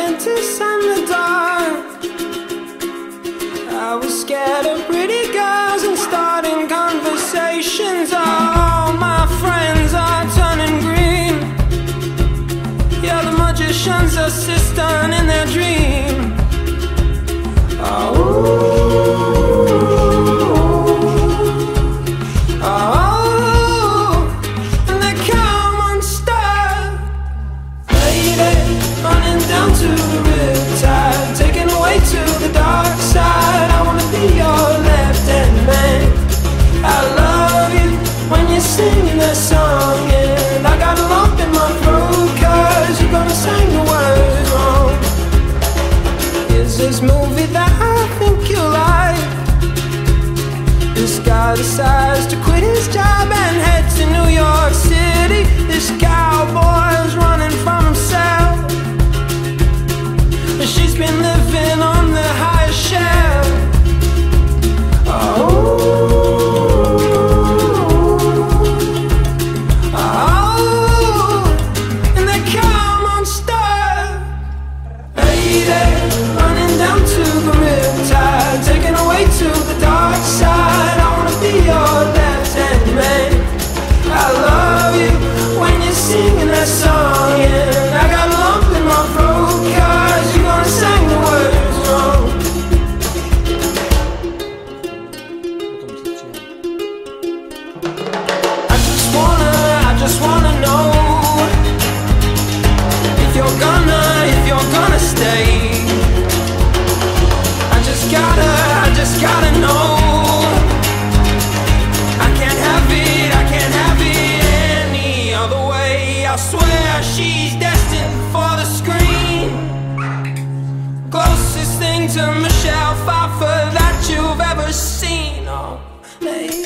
scientists and the dark. I was scared of pretty girls and starting conversations. All my friends are turning green. Yeah, the magician's assistant in their dream. To the riptide, taken away to the dark side. I wanna be your left-hand man. I love you when you're singing that song, and I got a lump in my throat 'cause you're gonna sing the words wrong. Here's this movie that I think you'll like. This guy decides to quit his job and head to New York City. This cowboy's running from himself. She's been living on the highest shelf. And they come on star. Lady, running down to the riptide, taken away to the dark side. I wanna be your left-hand man. I love you when you're singing that song, and I got a lump in my throat 'cause you're gonna sing the words wrong. I just wanna know if you're gonna stay. I just gotta know. I can't have it any other way. I swear she's destined for the screen. Closest thing to Michelle Pfeiffer that you've ever seen. Oh, baby.